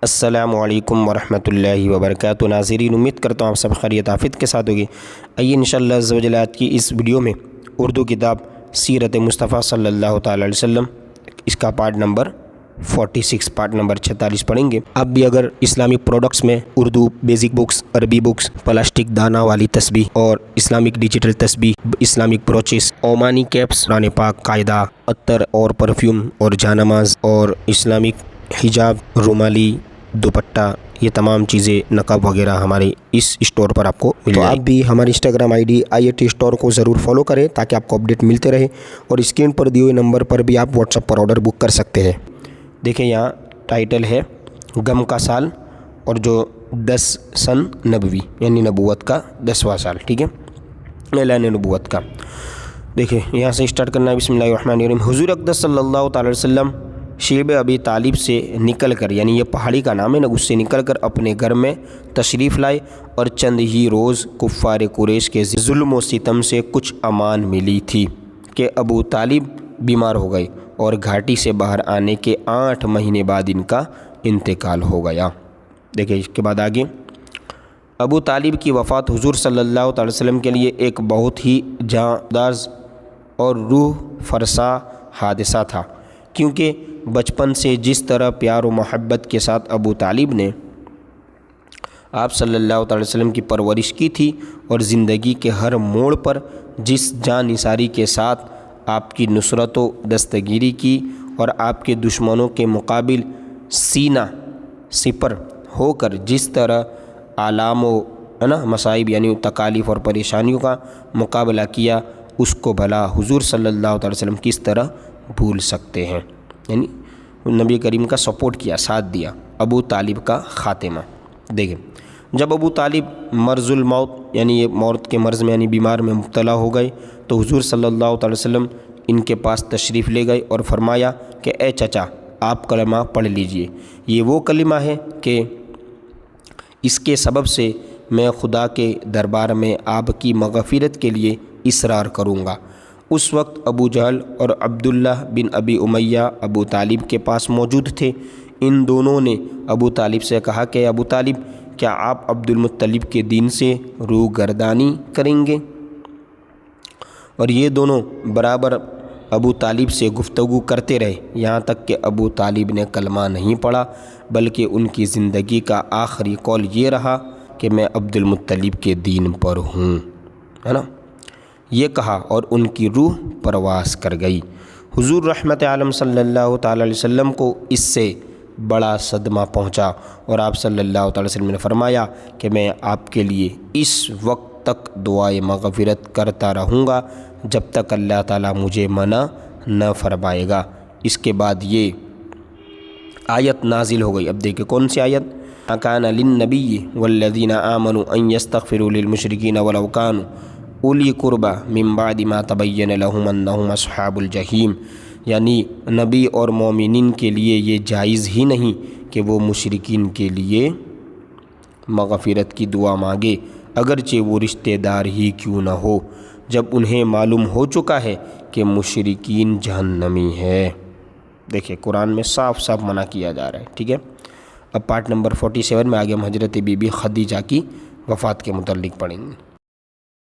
السلام علیکم ورحمۃ اللہ وبرکاتہ۔ ناظرین، امید کرتا ہوں آپ سب خیریت عافیت کے ساتھ ہوگی۔ آئیے انشاءاللہ عز و جل آج کی اس ویڈیو میں اردو کتاب سیرت مصطفیٰ صلی اللہ تعالی علیہ وسلم اس کا پارٹ نمبر 46 پارٹ نمبر 46 پڑھیں گے۔ آپ بھی اگر اسلامک پروڈکٹس میں اردو بیسک بکس، عربی بکس، پلاسٹک دانہ والی تسبیح اور اسلامک ڈیجیٹل تسبیح، اسلامک بروچز، عمانی کیپس، قرآن پاک، قاعدہ، عطر اور پرفیوم اور جانماز اور اسلامک حجاب، رومالی، دوپٹہ، یہ تمام چیزیں، نقاب وغیرہ ہمارے اس اسٹور پر آپ کو مل جائے۔ تو آپ بھی ہماری Instagram I D IAT store کو ضرور فالو کریں تاکہ آپ کو اپڈیٹ ملتے رہے، اور اسکرین پر دیے ہوئے نمبر پر بھی آپ واٹس ایپ پر آرڈر بک کر سکتے ہیں۔ دیکھیں یہاں ٹائٹل ہے غم کا سال، اور جو 10 سن نبوی یعنی نبوت کا 10واں سال، ٹھیک ہے، اعلان نبوت کا۔ دیکھیں یہاں سے اسٹارٹ کرنا ہے۔ بسم اللہ الرحمن الرحیم۔ حضور اقدس صلی اللہ تعالی علیہ وسلم شیب ابی طالب سے نکل کر، یعنی یہ پہاڑی کا نام ہے نا، اس سے نکل کر اپنے گھر میں تشریف لائے، اور چند ہی روز کفار قریش کے ظلم و ستم سے کچھ امان ملی تھی کہ ابو طالب بیمار ہو گئے، اور گھاٹی سے باہر آنے کے 8 مہینے بعد ان کا انتقال ہو گیا۔ دیکھیں اس کے بعد آگے، ابو طالب کی وفات حضور صلی اللہ تعالی وسلم کے لیے ایک بہت ہی جانداز اور روح فرسا حادثہ تھا، کیونکہ بچپن سے جس طرح پیار و محبت کے ساتھ ابو طالب نے آپ صلی اللہ تعالی وسلم کی پرورش کی تھی، اور زندگی کے ہر موڑ پر جس جان نثاری کے ساتھ آپ کی نصرت و دستگیری کی، اور آپ کے دشمنوں کے مقابل سینہ سپر ہو کر جس طرح آلام و مصائب یعنی تکالیف اور پریشانیوں کا مقابلہ کیا، اس کو بھلا حضور صلی اللہ تعالی وسلم کس طرح بھول سکتے ہیں۔ یعنی نبی کریم کا سپورٹ کیا، ساتھ دیا۔ ابو طالب کا خاتمہ دیکھیں، جب ابو طالب مرض الموت یعنی یہ موت کے مرض میں یعنی بیمار میں مبتلا ہو گئے، تو حضور صلی اللہ تعالی وسلم ان کے پاس تشریف لے گئے اور فرمایا کہ اے چچا، آپ کلمہ پڑھ لیجئے۔ یہ وہ کلمہ ہے کہ اس کے سبب سے میں خدا کے دربار میں آپ کی مغفرت کے لیے اصرار کروں گا۔ اس وقت ابو جہل اور عبداللہ بن ابی امیہ ابو طالب کے پاس موجود تھے۔ ان دونوں نے ابو طالب سے کہا کہ ابو طالب، کیا آپ عبد المطلب کے دین سے روگردانی کریں گے؟ اور یہ دونوں برابر ابو طالب سے گفتگو کرتے رہے، یہاں تک کہ ابو طالب نے کلمہ نہیں پڑھا، بلکہ ان کی زندگی کا آخری قول یہ رہا کہ میں عبد المطلب کے دین پر ہوں، ہے نا، یہ کہا، اور ان کی روح پرواز کر گئی۔ حضور رحمت عالم صلی اللہ تعالی علیہ وسلم کو اس سے بڑا صدمہ پہنچا، اور آپ صلی اللہ تعالی وسلم نے فرمایا کہ میں آپ کے لیے اس وقت تک دعائے مغفرت کرتا رہوں گا جب تک اللہ تعالیٰ مجھے منع نہ فرمائے گا۔ اس کے بعد یہ آیت نازل ہو گئی۔ اب دیکھیں کون سی آیت؟ اکان للنبی والذین آمنوا ان یستغفروا للمشرکین ولو کانوا اولی قربا من بعد ما تبین لہم انہم اصحاب الجحیم، یعنی نبی اور مومنین کے لیے یہ جائز ہی نہیں کہ وہ مشرکین کے لیے مغفرت کی دعا مانگے، اگرچہ وہ رشتہ دار ہی کیوں نہ ہو، جب انہیں معلوم ہو چکا ہے کہ مشرکین جہنمی ہے۔ دیکھیں قرآن میں صاف صاف منع کیا جا رہا ہے، ٹھیک ہے۔ اب پارٹ نمبر 47 میں آگے ہم حضرت بی بی خدیجہ کی وفات کے متعلق پڑھیں گے۔